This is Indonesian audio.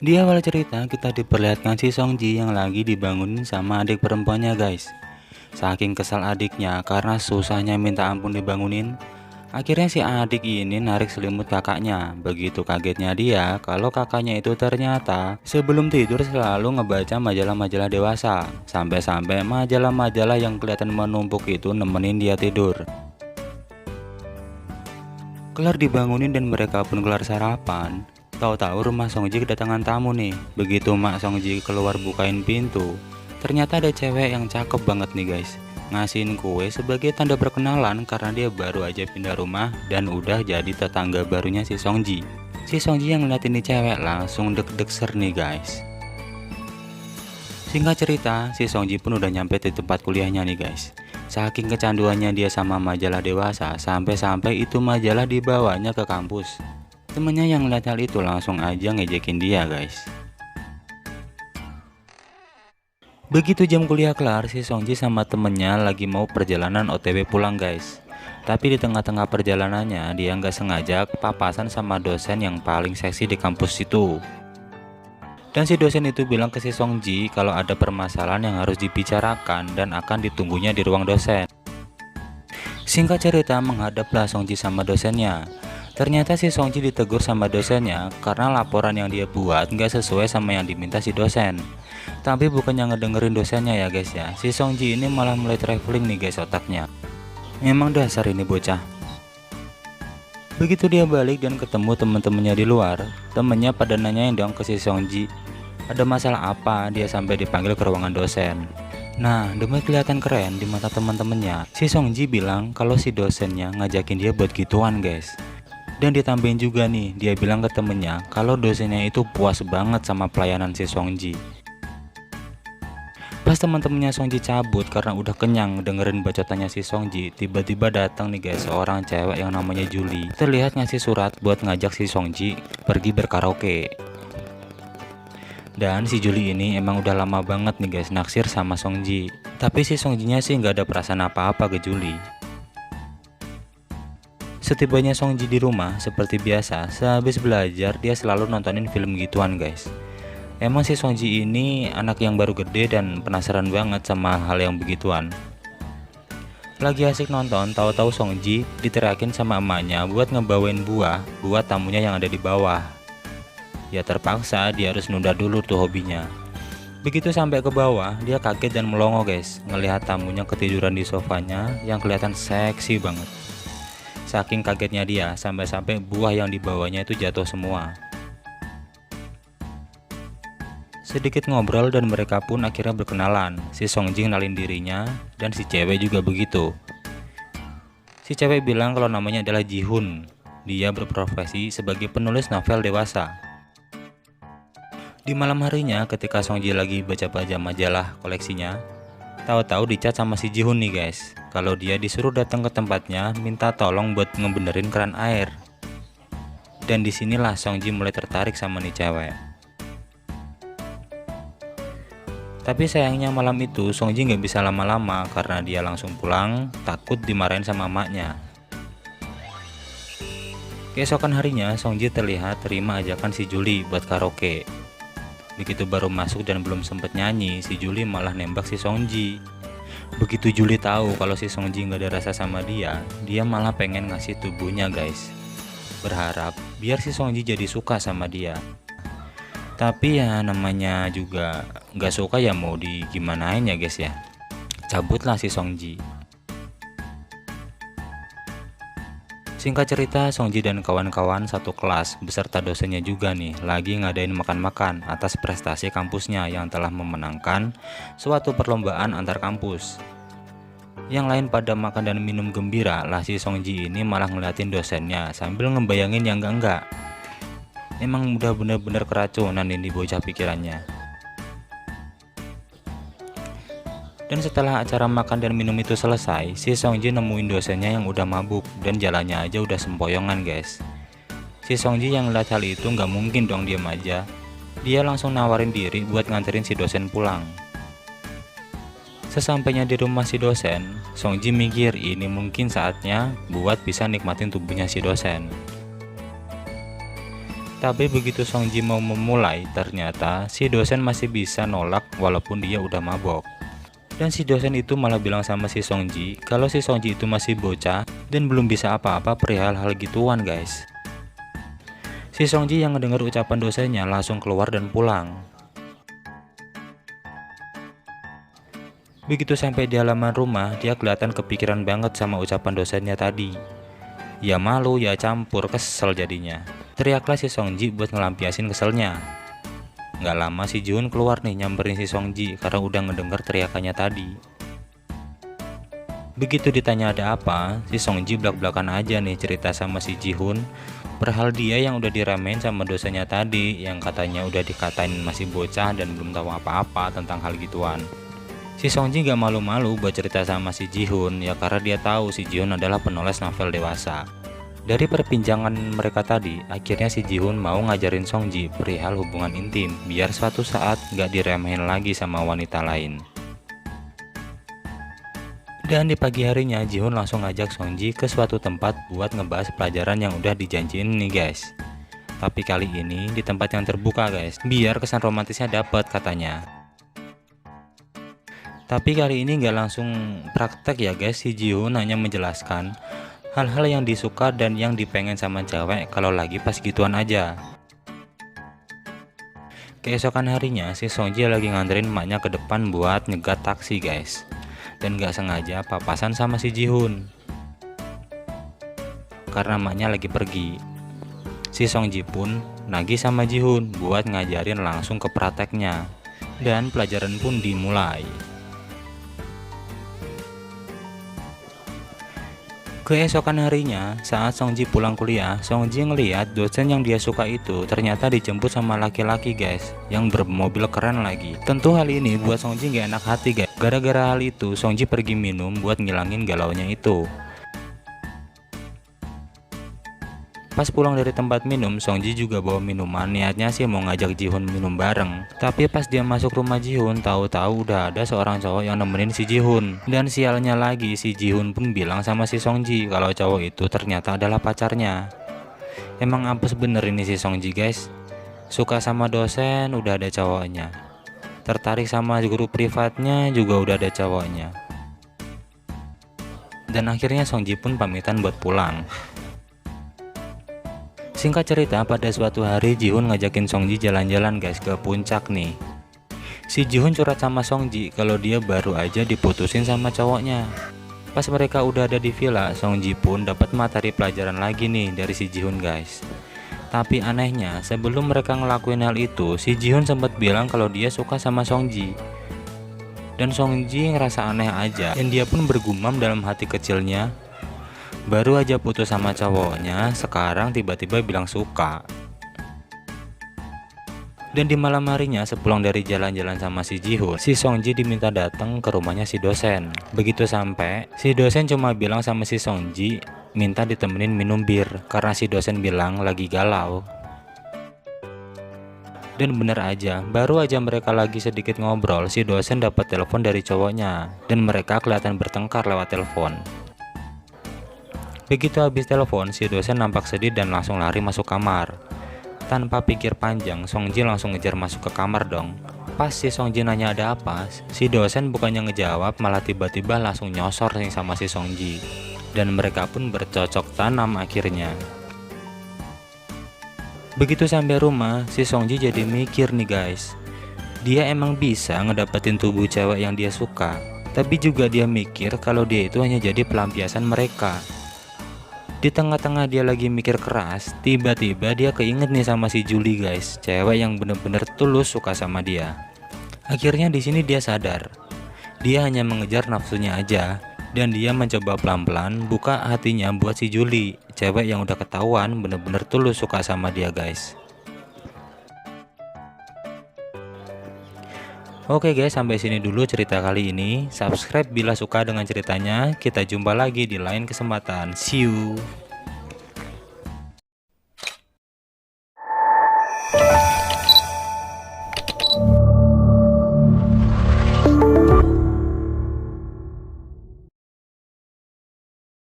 Di awal cerita kita diperlihatkan si Songji yang lagi dibangunin sama adik perempuannya guys. Saking kesal adiknya karena susahnya minta ampun dibangunin, akhirnya si adik ini narik selimut kakaknya. Begitu kagetnya dia kalau kakaknya itu ternyata sebelum tidur selalu ngebaca majalah-majalah dewasa. Sampai-sampai majalah-majalah yang kelihatan menumpuk itu nemenin dia tidur. Kelar dibangunin dan mereka pun kelar sarapan. Tahu-tahu rumah Songji kedatangan tamu nih. Begitu Mak Songji keluar bukain pintu, ternyata ada cewek yang cakep banget nih guys. Ngasihin kue sebagai tanda perkenalan karena dia baru aja pindah rumah dan udah jadi tetangga barunya si Songji. Si Songji yang ngeliatin nih cewek langsung deg-deg ser nih guys. Singkat cerita, si Songji pun udah nyampe di tempat kuliahnya nih guys. Saking kecanduannya dia sama majalah dewasa, sampai-sampai itu majalah dibawanya ke kampus. Temennya yang lihat hal itu langsung aja ngejekin dia guys. Begitu jam kuliah kelar, si Songji sama temennya lagi mau perjalanan OTW pulang guys. Tapi di tengah-tengah perjalanannya dia nggak sengaja papasan sama dosen yang paling seksi di kampus itu. Dan si dosen itu bilang ke si Songji kalau ada permasalahan yang harus dibicarakan dan akan ditunggunya di ruang dosen. Singkat cerita, menghadaplah Songji sama dosennya. Ternyata si Songji ditegur sama dosennya karena laporan yang dia buat nggak sesuai sama yang diminta si dosen. Tapi bukannya ngedengerin dosennya ya guys ya, si Songji ini malah mulai traveling nih guys otaknya. Memang dasar ini bocah. Begitu dia balik dan ketemu temen-temennya di luar, temennya pada nanyain dong ke si Songji, ada masalah apa dia sampai dipanggil ke ruangan dosen. Nah, demi kelihatan keren di mata teman-temannya, si Songji bilang kalau si dosennya ngajakin dia buat gituan guys. Dan ditambahin juga nih, dia bilang ke temennya kalau dosennya itu puas banget sama pelayanan si Songji. Pas teman-temannya Songji cabut karena udah kenyang dengerin bacotannya si Songji, tiba-tiba datang nih guys seorang cewek yang namanya Julie. Terlihat ngasih surat buat ngajak si Songji pergi berkaraoke. Dan si Julie ini emang udah lama banget nih guys naksir sama Songji. Tapi si Songjinya sih nggak ada perasaan apa-apa ke Julie. Setibanya Songji di rumah, seperti biasa, sehabis belajar dia selalu nontonin film gituan guys. Emang si Songji ini anak yang baru gede dan penasaran banget sama hal yang begituan. Lagi asik nonton, tahu-tahu Songji diteriakin sama emaknya buat ngebawain buah buat tamunya yang ada di bawah. Ya terpaksa dia harus nunda dulu tuh hobinya. Begitu sampai ke bawah, dia kaget dan melongo guys, ngelihat tamunya ketiduran di sofanya yang kelihatan seksi banget. Saking kagetnya dia, sampai-sampai buah yang dibawanya itu jatuh semua. Sedikit ngobrol dan mereka pun akhirnya berkenalan. Si Songji kenalin dirinya dan si cewek juga begitu. Si cewek bilang kalau namanya adalah Ji-hun. Dia berprofesi sebagai penulis novel dewasa. Di malam harinya ketika Songji lagi baca-baca majalah koleksinya, tahu-tahu dicat sama si Ji-hun nih guys, kalau dia disuruh datang ke tempatnya minta tolong buat ngebenerin keran air. Dan disinilah Songji mulai tertarik sama nih cewek. Tapi sayangnya malam itu Songji nggak bisa lama-lama karena dia langsung pulang, takut dimarahin sama emaknya. Keesokan harinya Songji terlihat terima ajakan si Julie buat karaoke. Begitu baru masuk dan belum sempet nyanyi, si Julie malah nembak si Songji. Begitu Julie tahu kalau si Songji nggak ada rasa sama dia malah pengen ngasih tubuhnya guys. Berharap biar si Songji jadi suka sama dia. Tapi ya namanya juga nggak suka ya mau digimanain ya guys ya. Cabutlah si Songji. Singkat cerita, Songji dan kawan-kawan satu kelas beserta dosennya juga nih lagi ngadain makan-makan atas prestasi kampusnya yang telah memenangkan suatu perlombaan antar kampus. Yang lain pada makan dan minum gembira lah, si Songji ini malah ngeliatin dosennya sambil ngebayangin yang enggak. Emang udah bener-bener keracunan ini bocah pikirannya. Dan setelah acara makan dan minum itu selesai, si Songji nemuin dosennya yang udah mabuk dan jalannya aja udah sempoyongan guys. Si Songji yang ngeliat hal itu nggak mungkin dong diam aja. Dia langsung nawarin diri buat nganterin si dosen pulang. Sesampainya di rumah si dosen, Songji mikir ini mungkin saatnya buat bisa nikmatin tubuhnya si dosen. Tapi begitu Songji mau memulai, ternyata si dosen masih bisa nolak walaupun dia udah mabok. Dan si dosen itu malah bilang sama si Songji kalau si Songji itu masih bocah dan belum bisa apa-apa perihal hal gituan guys. Si Songji yang ngedengar ucapan dosennya langsung keluar dan pulang. Begitu sampai di halaman rumah, dia kelihatan kepikiran banget sama ucapan dosennya tadi. Ya malu, ya campur, kesel jadinya. Teriaklah si Songji buat ngelampiasin keselnya. Nggak lama si Jihun keluar nih nyamperin si Songji karena udah ngedengar teriakannya tadi. Begitu ditanya ada apa, si Songji belak-belakan aja nih cerita sama si Jihun perihal dia yang udah diremehin sama dosennya tadi, yang katanya udah dikatain masih bocah dan belum tahu apa-apa tentang hal gituan. Si Songji gak malu-malu buat cerita sama si Jihun ya karena dia tahu si Jihun adalah penulis novel dewasa. Dari perbincangan mereka tadi, akhirnya si Jihun mau ngajarin Songji perihal hubungan intim biar suatu saat gak diremehin lagi sama wanita lain. Dan di pagi harinya Jihun langsung ngajak Songji ke suatu tempat buat ngebahas pelajaran yang udah dijanjiin nih guys. Tapi kali ini di tempat yang terbuka guys, biar kesan romantisnya dapet katanya. Tapi kali ini nggak langsung praktek ya guys, si Jihun hanya menjelaskan hal-hal yang disuka dan yang dipengen sama cewek kalau lagi pas gituan aja. Keesokan harinya si Songji lagi nganterin emaknya ke depan buat nyegat taksi guys. Dan nggak sengaja papasan sama si Jihun. Karena emaknya lagi pergi. Si Songji pun nagih sama Jihun buat ngajarin langsung ke prakteknya. Dan pelajaran pun dimulai. Keesokan harinya, saat Songji pulang kuliah, Songji ngeliat dosen yang dia suka itu ternyata dijemput sama laki-laki guys, yang bermobil keren lagi. Tentu hal ini buat Songji gak enak hati guys. Gara-gara hal itu, Songji pergi minum buat ngilangin galaunya itu. Pas pulang dari tempat minum, Songji juga bawa minuman, niatnya sih mau ngajak Jihun minum bareng. Tapi pas dia masuk rumah Jihun, tahu-tahu udah ada seorang cowok yang nemenin si Jihun. Dan sialnya lagi, si Jihun pun bilang sama si Songji kalau cowok itu ternyata adalah pacarnya. Emang apes bener ini si Songji guys. Suka sama dosen udah ada cowoknya. Tertarik sama guru privatnya juga udah ada cowoknya. Dan akhirnya Songji pun pamitan buat pulang. Singkat cerita, pada suatu hari Jihun ngajakin Songji jalan-jalan guys ke puncak nih. Si Jihun curhat sama Songji kalau dia baru aja diputusin sama cowoknya. Pas mereka udah ada di villa, Songji pun dapat materi pelajaran lagi nih dari si Jihun guys. Tapi anehnya, sebelum mereka ngelakuin hal itu, si Jihun sempat bilang kalau dia suka sama Songji. Dan Songji ngerasa aneh aja, dan dia pun bergumam dalam hati kecilnya. Baru aja putus sama cowoknya, sekarang tiba-tiba bilang suka. Dan di malam harinya, sepulang dari jalan-jalan sama si Jihun, si Songji diminta datang ke rumahnya si dosen. Begitu sampai, si dosen cuma bilang sama si Songji minta ditemenin minum bir karena si dosen bilang lagi galau. Dan bener aja, baru aja mereka lagi sedikit ngobrol, si dosen dapat telepon dari cowoknya dan mereka kelihatan bertengkar lewat telepon. Begitu habis telepon, si dosen nampak sedih dan langsung lari masuk kamar. Tanpa pikir panjang, Songji langsung ngejar masuk ke kamar dong. Pas si Songji nanya ada apa, si dosen bukannya ngejawab malah tiba-tiba langsung nyosor nih sama si Songji. Dan mereka pun bercocok tanam akhirnya. Begitu sampai rumah, si Songji jadi mikir nih guys. Dia emang bisa ngedapetin tubuh cewek yang dia suka, tapi juga dia mikir kalau dia itu hanya jadi pelampiasan mereka. Di tengah-tengah dia lagi mikir keras, tiba-tiba dia keinget nih sama si Julie guys, cewek yang bener-bener tulus suka sama dia. Akhirnya di sini dia sadar, dia hanya mengejar nafsunya aja, dan dia mencoba pelan-pelan buka hatinya buat si Julie, cewek yang udah ketahuan bener-bener tulus suka sama dia guys. Oke guys, sampai sini dulu cerita kali ini. Subscribe bila suka dengan ceritanya. Kita jumpa lagi di lain kesempatan. See you.